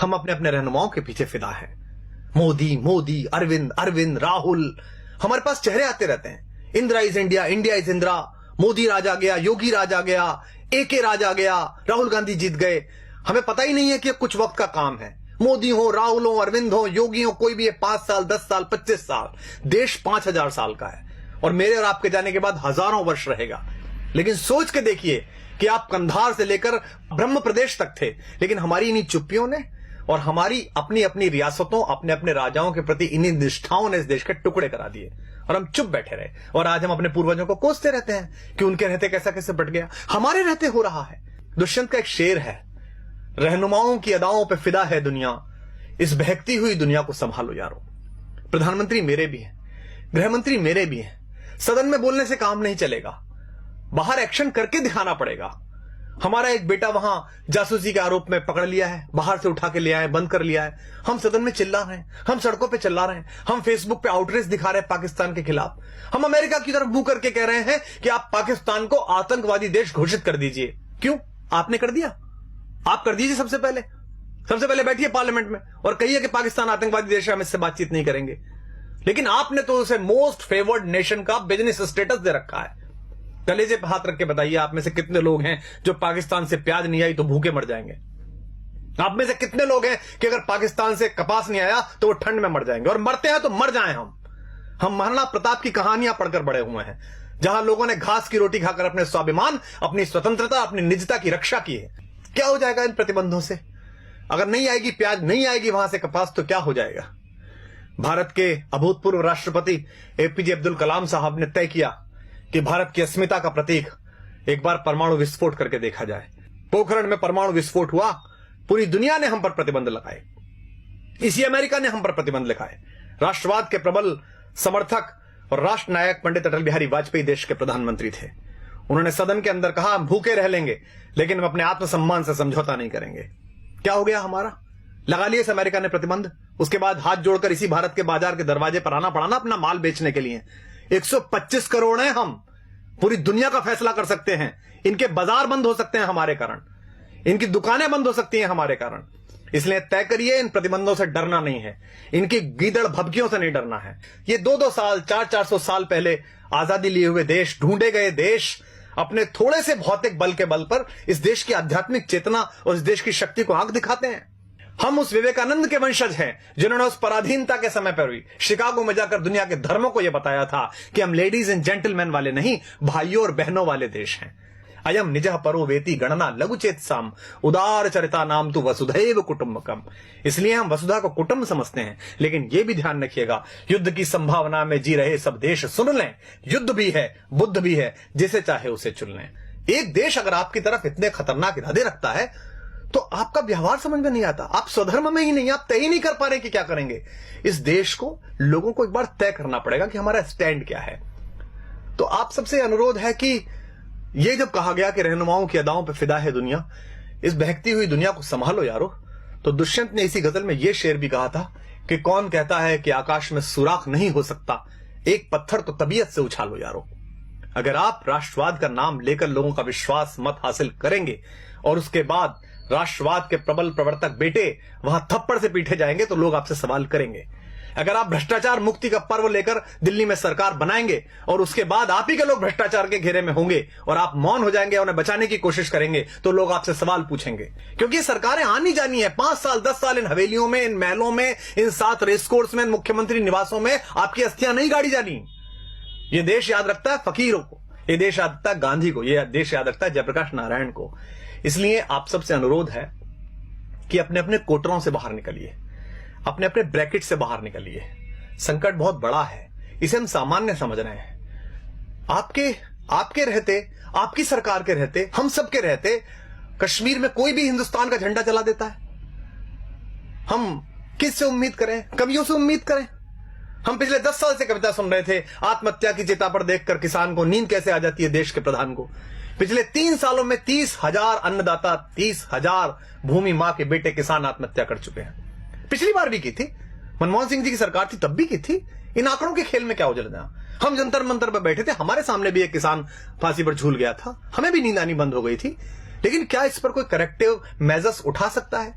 हम अपने अपने रहनुमाओं के पीछे फिदा हैं। मोदी मोदी, अरविंद अरविंद, राहुल, हमारे पास चेहरे आते रहते हैं। Indira is India, India is Indira, Modi राज आ गया, योगी राज आ गया, एके राज आ गया, राहुल गांधी जीत गए। हमें पता ही नहीं है कि कुछ वक्त का काम है। मोदी हो, राहुल हो, अरविंद हो, योगी हो, कोई भी है, 5 साल, 10 साल, 25 साल, देश 5000 साल का है और मेरे और आपके जाने के बाद हजारों वर्ष रहेगा। लेकिन सोच के देखिए कि आप कंधार से लेकर ब्रह्म प्रदेश तक थे, लेकिन हमारी इन्हीं चुप्पियों ने और हमारी अपनी अपनी रियासतों, अपने अपने राजाओं के प्रति इन्हीं निष्ठाओं ने इस देश के टुकड़े करा दिए और हम चुप बैठे रहे। और आज हम अपने पूर्वजों को कोसते रहते हैं कि उनके रहते कैसा कैसे बट गया, हमारे रहते हो रहा है। दुष्यंत का एक शेर है, रहनुमाओं की अदाओं पे फिदा है दुनिया, इस बहकती हुई दुनिया को संभालो यारो। प्रधानमंत्री मेरे भी हैं, गृहमंत्री मेरे भी हैं। सदन में बोलने से काम नहीं चलेगा, बाहर एक्शन करके दिखाना पड़ेगा। हमारा एक बेटा वहां जासूसी के आरोप में पकड़ लिया है, बाहर से उठा के ले आए, बंद कर लिया है। हम सदन में चिल्ला रहे हैं, हम सड़कों पे चिल्ला रहे हैं, हम फेसबुक पे आउटरीच दिखा रहे हैं पाकिस्तान के खिलाफ। हम अमेरिका की तरफ मुंह करके कह रहे हैं कि आप पाकिस्तान को आतंकवादी देश घोषित कर दीजिए। क्यों? आपने कर दिया, आप कर दीजिए। सबसे पहले बैठिए पार्लियामेंट में और कहिए कि पाकिस्तान आतंकवादी देश है, हम इससे बातचीत नहीं करेंगे। लेकिन आपने तो उसे मोस्ट फेवर्ड नेशन का बिजनेस स्टेटस दे रखा है। कलेजे पे हाथ रख के बताइए, आप में से कितने लोग हैं जो पाकिस्तान से प्याज नहीं आई तो भूखे मर जाएंगे? आप में से कितने लोग हैं कि अगर पाकिस्तान से कपास नहीं आया तो वो ठंड में मर जाएंगे? और मरते हैं तो मर जाएं। हम महाराणा प्रताप की कहानियां पढ़कर बड़े हुए हैं, जहां लोगों ने घास की रोटी खाकर अपने स्वाभिमान, अपनी स्वतंत्रता, अपनी निजता की रक्षा की है। क्या हो जाएगा इन प्रतिबंधों से? अगर नहीं आएगी प्याज, नहीं आएगी वहां से कपास, तो क्या हो जाएगा? भारत के अभूतपूर्व राष्ट्रपति एपीजे अब्दुल कलाम साहब ने तय किया कि भारत की अस्मिता का प्रतीक एक बार परमाणु विस्फोट करके देखा जाए। पोखरण में परमाणु विस्फोट हुआ, पूरी दुनिया ने हम पर प्रतिबंध लगाए, इसी अमेरिका ने हम पर प्रतिबंध लगाए। राष्ट्रवाद के प्रबल समर्थक और राष्ट्र नायक पंडित अटल बिहारी वाजपेयी देश के प्रधानमंत्री थे। उन्होंने सदन के अंदर कहा, हम भूखे रह लेंगे लेकिन हम अपने आत्मसम्मान से समझौता नहीं करेंगे। क्या हो गया हमारा? लगा लिए इस अमेरिका ने प्रतिबंध। उसके बाद हाथ जोड़कर इसी भारत के बाजार के दरवाजे पर आना पड़ा ना अपना माल बेचने के लिए। 125 करोड़ हैं हम, पूरी दुनिया का फैसला कर सकते हैं। इनके बाजार बंद हो सकते हैं हमारे कारण, इनकी दुकानें बंद हो सकती हैं हमारे कारण। इसलिए तय करिए, इन प्रतिबंधों से डरना नहीं है, इनकी गीदड़ भभकियों से नहीं डरना है। ये 2-2 साल, 400-400 साल पहले आजादी लिए हुए देश, ढूंढे गए देश, अपने थोड़े से भौतिक बल के बल पर इस देश की आध्यात्मिक चेतना और इस देश की शक्ति को आंख दिखाते हैं। हम उस विवेकानंद के वंशज हैं जिन्होंने उस पराधीनता के समय पर भी शिकागो में जाकर दुनिया के धर्मों को यह बताया था कि हम लेडीज एंड जेंटलमैन वाले नहीं, भाइयों और बहनों वाले देश हैं। अयम निजः परो वेति गणना लघुचेत साम उदार चरिता नाम तु वसुधैव कुटुंबकम। इसलिए हम वसुधा को कुटुंब समझते हैं। लेकिन यह भी ध्यान रखिएगा, युद्ध की संभावना में जी रहे सब देश सुन लें, युद्ध भी है, बुद्ध भी है, जिसे चाहे उसे चुन लें। एक देश अगर आपकी तरफ इतने खतरनाक इरादे रखता है तो आपका व्यवहार समझ में नहीं आता, आप स्वधर्म में ही नहीं, आप तय ही नहीं कर पा रहे कि क्या करेंगे। इस देश को, लोगों को एक बार तय करना पड़ेगा कि हमारा स्टैंड क्या है। तो आप सबसे अनुरोध है कि ये जब कहा गया कि रहनुमाओं की अदाओं पे फिदा है दुनिया, इस बहकती हुई दुनिया को संभालो यारो, तो दुष्यंत ने इसी गजल में यह शेर भी कहा था कि कौन कहता है कि आकाश में सुराख नहीं हो सकता, एक पत्थर तो तबीयत से उछालो यारो। अगर आप राष्ट्रवाद का नाम लेकर लोगों का विश्वास मत हासिल करेंगे और उसके बाद राष्ट्रवाद के प्रबल प्रवर्तक बेटे वहां थप्पड़ से पीटे जाएंगे तो लोग आपसे सवाल करेंगे। अगर आप भ्रष्टाचार मुक्ति का पर्व लेकर दिल्ली में सरकार बनाएंगे और उसके बाद आप ही के लोग भ्रष्टाचार के घेरे में होंगे और आप मौन हो जाएंगे, उन्हें बचाने की कोशिश करेंगे, तो लोग आपसे सवाल पूछेंगे। क्योंकि सरकारें आनी जानी है, 5 साल 10 साल इन हवेलियों में, इन महलों में, इन 7 रेसकोर्स में, मुख्यमंत्री निवासों में आपकी अस्थियां नहीं गाड़ी जानी। ये देश याद रखता है फकीरों को, ये देश याद रखता है गांधी को, ये देश याद रखता है जयप्रकाश नारायण को। इसलिए आप सबसे अनुरोध है कि अपने अपने कोटरों से बाहर निकलिए, अपने अपने ब्रैकेट से बाहर निकलिए। संकट बहुत बड़ा है, इसे हम सामान्य समझ रहे हैं। आपके रहते, आपकी सरकार के रहते, हम सब के रहते कश्मीर में कोई भी हिंदुस्तान का झंडा जला देता है। हम किससे उम्मीद करें? कवियों से उम्मीद करें? हम पिछले 10 साल से कविता सुन रहे थे, आत्महत्या की चिता पर देखकर किसान को नींद कैसे आ जाती है देश के प्रधान को। पिछले 3 सालों में 30,000 अन्नदाता, 30,000 भूमि मां के बेटे किसान आत्महत्या कर चुके हैं। पिछली बार भी की थी, मनमोहन सिंह जी की सरकार थी तब भी की थी। इन आंकड़ों के खेल में क्या उलझना? हम जंतर मंतर पर बैठे थे, हमारे सामने भी एक किसान फांसी पर झूल गया था, हमें भी नींद आनी बंद हो गई थी। लेकिन क्या इस पर कोई करेक्टिव मेजर्स उठा सकता है?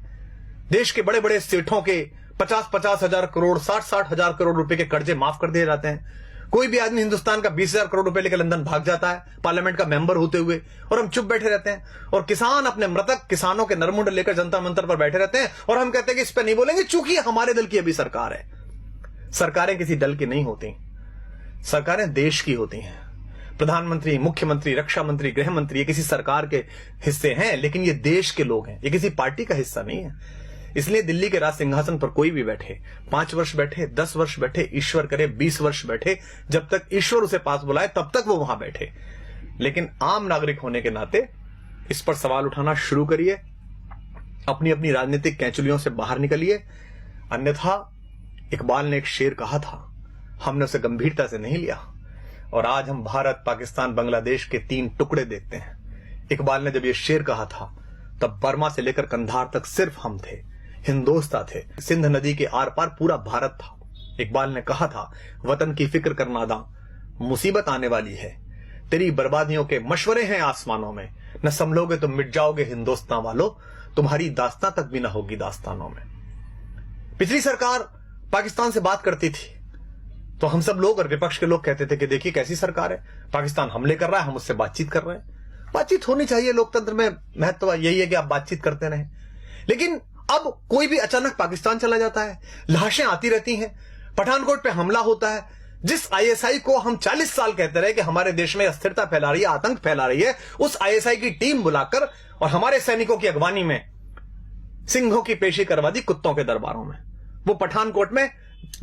देश के बड़े बड़े सेठों के 50-50 हजार करोड़, 60-60 हजार करोड़ रुपए के कर्जे माफ कर दिए जाते हैं। कोई भी आदमी हिंदुस्तान का 20,000 करोड़ रुपए लेकर लंदन भाग जाता है पार्लियामेंट का मेंबर होते हुए, और हम चुप बैठे रहते हैं। और किसान अपने मृतक किसानों के नरमुंड लेकर जनता मंत्र पर बैठे रहते हैं, और हम कहते हैं कि इस पर नहीं बोलेंगे चूंकि हमारे दल की अभी सरकार है। सरकारें किसी दल की नहीं होती, सरकारें देश की होती हैं। प्रधानमंत्री, मुख्यमंत्री, रक्षा मंत्री, गृह मंत्री ये किसी सरकार के हिस्से हैं, लेकिन ये देश के लोग हैं, ये किसी पार्टी का हिस्सा नहीं है। इसलिए दिल्ली के राज सिंहासन पर कोई भी बैठे, 5 वर्ष बैठे, 10 वर्ष बैठे, ईश्वर करे 20 वर्ष बैठे, जब तक ईश्वर उसे पास बुलाए तब तक वो वहां बैठे। लेकिन आम नागरिक होने के नाते इस पर सवाल उठाना शुरू करिए, अपनी अपनी राजनीतिक कैंचुलियों से बाहर निकलिए। अन्यथा इकबाल ने एक शेर कहा था, हमने उसे गंभीरता से नहीं लिया, और आज हम भारत, पाकिस्तान, बांग्लादेश के 3 टुकड़े देखते हैं। इकबाल ने जब यह शेर कहा था तब बर्मा से लेकर कंधार तक सिर्फ हम थे, हिंदोस्तान थे, सिंध नदी के आर पार पूरा भारत था। इकबाल ने कहा था, वतन की फिक्र कर नादां, मुसीबत आने वाली है, तेरी बर्बादियों के मशवरे हैं आसमानों में, न संभलोगे तो मिट जाओगे हिंदुस्तान वालों, तुम्हारी दास्तां तक भी न होगी दास्तानों में। पिछली सरकार पाकिस्तान से बात करती थी तो हम सब लोग और विपक्ष के लोग कहते थे कि देखिए कैसी सरकार है, पाकिस्तान हमले कर रहा है, हम उससे बातचीत कर रहे हैं। बातचीत होनी चाहिए, लोकतंत्र में महत्व यही है कि आप बातचीत करते रहें। लेकिन अब कोई भी अचानक पाकिस्तान चला जाता है, लाशें आती रहती हैं, पठानकोट पे हमला होता है। जिस आईएसआई को हम 40 साल कहते रहे कि हमारे देश में अस्थिरता फैला रही है, आतंक फैला रही है, उस आईएसआई की टीम बुलाकर और हमारे सैनिकों की अगवानी में सिंहों की पेशी करवा दी कुत्तों के दरबारों में। वो पठानकोट में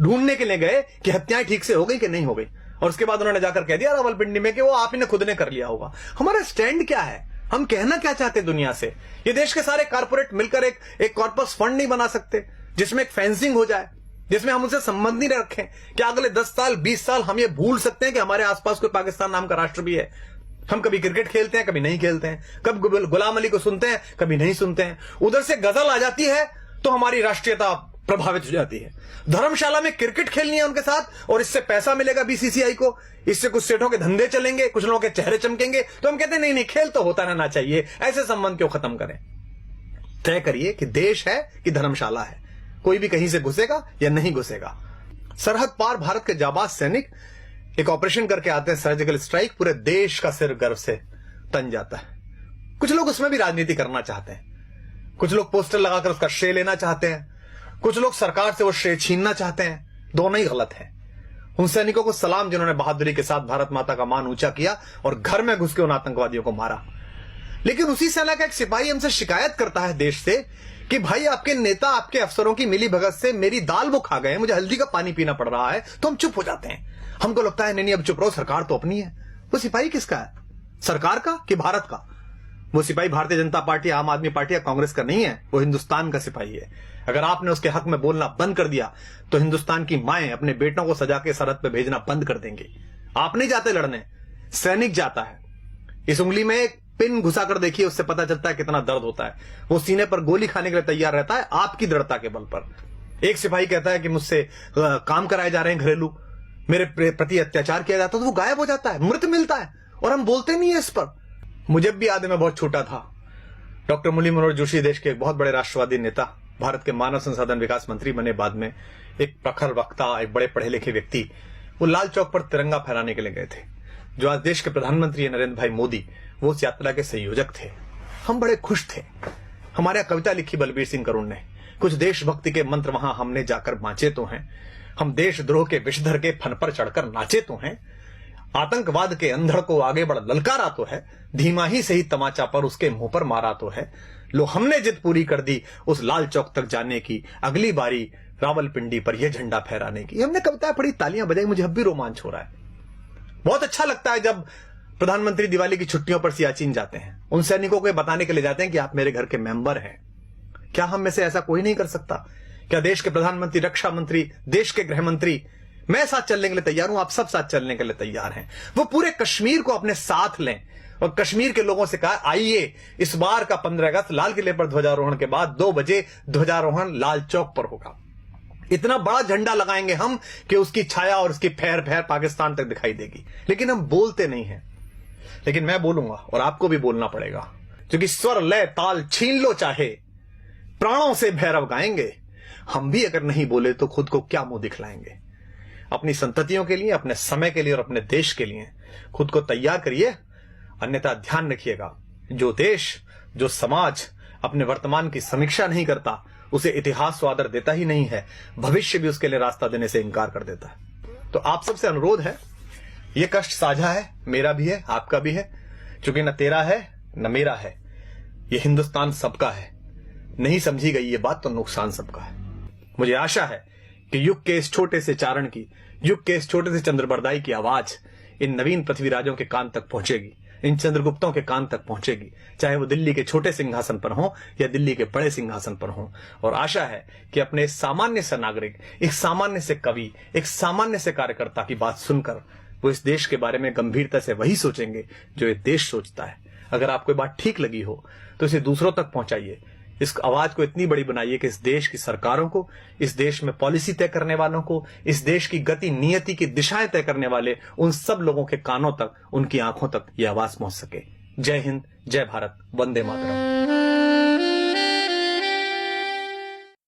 ढूंढने के लिए गए कि हत्याएं ठीक से हो गई कि नहीं हो गई, और उसके बाद उन्होंने जाकर कह दिया रावलपिंडी में कि वो आप ही ने खुद ने कर लिया होगा। हमारा स्टैंड क्या है, हम कहना क्या चाहते हैं दुनिया से? ये देश के सारे कारपोरेट मिलकर एक कॉर्पस फंड नहीं बना सकते जिसमें एक फेंसिंग हो जाए, जिसमें हम उनसे संबंध नहीं रखें? क्या अगले 10 साल 20 साल हम ये भूल सकते हैं कि हमारे आसपास कोई पाकिस्तान नाम का राष्ट्र भी है? हम कभी क्रिकेट खेलते हैं, कभी नहीं खेलते हैं, कभी गुलाम अली को सुनते हैं, कभी नहीं सुनते हैं। उधर से गजल आ जाती है तो हमारी राष्ट्रीयता प्रभावित हो जाती है। धर्मशाला में क्रिकेट खेलनी है उनके साथ और इससे पैसा मिलेगा बीसीसीआई को, इससे कुछ सेठों के धंधे चलेंगे, कुछ लोगों के चेहरे चमकेंगे, तो हम कहते हैं नहीं नहीं, खेल तो होता रहना चाहिए, ऐसे संबंध क्यों खत्म करें? तय करिए कि देश है कि धर्मशाला है, कोई भी कहीं से घुसेगा या नहीं घुसेगा। सरहद पार भारत के जाबाज सैनिक एक ऑपरेशन करके आते हैं, सर्जिकल स्ट्राइक, पूरे देश का सिर गर्व से तन जाता है। कुछ लोग उसमें भी राजनीति करना चाहते हैं, कुछ लोग पोस्टर लगाकर उसका श्रेय लेना चाहते हैं, कुछ लोग सरकार से वो श्रेय छीनना चाहते हैं। दोनों ही गलत है। उन सैनिकों को सलाम जिन्होंने बहादुरी के साथ भारत माता का मान ऊंचा किया और घर में घुस के उन आतंकवादियों को मारा। लेकिन उसी सेना का एक सिपाही हमसे शिकायत करता है देश से कि भाई आपके नेता, आपके अफसरों की मिली भगत से मेरी दाल वो खा गए, मुझे हल्दी का पानी पीना पड़ रहा है। तो हम चुप हो जाते हैं। हमको लगता है नहीं अब चुप रहो, सरकार तो अपनी है। वो सिपाही किसका है, सरकार का कि भारत का? वो सिपाही भारतीय जनता पार्टी, आम आदमी पार्टी या कांग्रेस का नहीं है, वो हिंदुस्तान का सिपाही है। अगर आपने उसके हक में बोलना बंद कर दिया तो हिंदुस्तान की माएं अपने बेटों को सजा के सरहद पे भेजना बंद कर देंगी। आप नहीं जाते लड़ने, सैनिक जाता है। इस उंगली में एक पिन घुसा कर देखिए, उससे पता चलता है कितना दर्द होता है। वो सीने पर गोली खाने के लिए तैयार रहता है आपकी दृढ़ता के बल पर। एक सिपाही कहता है कि मुझसे काम कराए जा रहे हैं घरेलू, मेरे प्रति अत्याचार किया जाता है, तो वो गायब हो जाता है, मृत मिलता है, और हम बोलते नहीं है इस पर। मुझे भी याद है, मैं बहुत छोटा था, डॉक्टर मुरली मनोहर जोशी देश के एक बहुत बड़े राष्ट्रवादी नेता, भारत के मानव संसाधन विकास मंत्री बने बाद में, एक प्रखर वक्ता, एक बड़े पढ़े लिखे व्यक्ति, वो लाल चौक पर तिरंगा फहराने के लिए गए थे। जो आज देश के प्रधानमंत्री है नरेंद्र भाई मोदी, वो उस यात्रा के संयोजक थे। हम बड़े खुश थे। हमारे यहाँ कविता लिखी बलबीर सिंह करुण ने, कुछ देशभक्ति के मंत्र वहां हमने जाकर बांचे तो हैं, हम देशद्रोह के विषधर के फन पर चढ़कर नाचे तो हैं, आतंकवाद के अंधड़ को आगे बढ़ ललकारा तो है, धीमा ही सही तमाचा पर उसके मुंह पर मारा तो है। लो हमने जिद पूरी कर दी उस लाल चौक तक जाने की, अगली बारी रावलपिंडी पर यह झंडा फहराने की। हमने कविताएं पढ़ी, तालियां बजाई, मुझे अब भी रोमांच हो रहा है। बहुत अच्छा लगता है जब प्रधानमंत्री दिवाली की छुट्टियों पर सियाचिन जाते हैं, उन सैनिकों को बताने के लिए जाते हैं कि आप मेरे घर के मेंबर हैं। क्या हम में से ऐसा कोई नहीं कर सकता? क्या देश के प्रधानमंत्री, रक्षा मंत्री, देश के गृह मंत्री, मैं साथ चलने के लिए तैयार हूं, आप सब साथ चलने के लिए तैयार हैं। वो पूरे कश्मीर को अपने साथ लें और कश्मीर के लोगों से कहा आइए इस बार का 15 अगस्त लाल किले पर ध्वजारोहण के बाद 2 बजे ध्वजारोहण लाल चौक पर होगा। इतना बड़ा झंडा लगाएंगे हम कि उसकी छाया और उसकी फैर फैर पाकिस्तान तक दिखाई देगी। लेकिन हम बोलते नहीं हैं। लेकिन मैं बोलूंगा और आपको भी बोलना पड़ेगा, क्योंकि स्वर लय ताल छीन लो चाहे, प्राणों से भैरव गाएंगे। हम भी अगर नहीं बोले तो खुद को क्या मुंह दिखलाएंगे। अपनी संततियों के लिए, अपने समय के लिए और अपने देश के लिए खुद को तैयार करिए। अन्यथा ध्यान रखिएगा, जो देश, जो समाज अपने वर्तमान की समीक्षा नहीं करता, उसे इतिहास तो आदर देता ही नहीं है, भविष्य भी उसके लिए रास्ता देने से इनकार कर देता है। तो आप सबसे अनुरोध है, यह कष्ट साझा है, मेरा भी है, आपका भी है, क्योंकि न तेरा है न मेरा है, यह हिंदुस्तान सबका है। नहीं समझी गई ये बात तो नुकसान सबका है। मुझे आशा है कि युग के इस छोटे से चारण की, युग के इस छोटे से चंद्रबरदाई की आवाज इन नवीन पृथ्वीराजों के कान तक पहुंचेगी, इन चंद्रगुप्तों के कान तक पहुंचेगी, चाहे वो दिल्ली के छोटे सिंहासन पर हो या दिल्ली के बड़े सिंहासन पर हो। और आशा है कि अपने सामान्य से नागरिक, एक सामान्य से कवि, एक सामान्य से कार्यकर्ता की बात सुनकर वो इस देश के बारे में गंभीरता से वही सोचेंगे जो ये देश सोचता है। अगर आपको बात ठीक लगी हो तो इसे दूसरों तक पहुंचाइए, इस आवाज को इतनी बड़ी बनाइए कि इस देश की सरकारों को, इस देश में पॉलिसी तय करने वालों को, इस देश की गति नियति की दिशाएं तय करने वाले उन सब लोगों के कानों तक, उनकी आंखों तक यह आवाज पहुंच सके। जय हिंद, जय भारत, वंदे मातरम।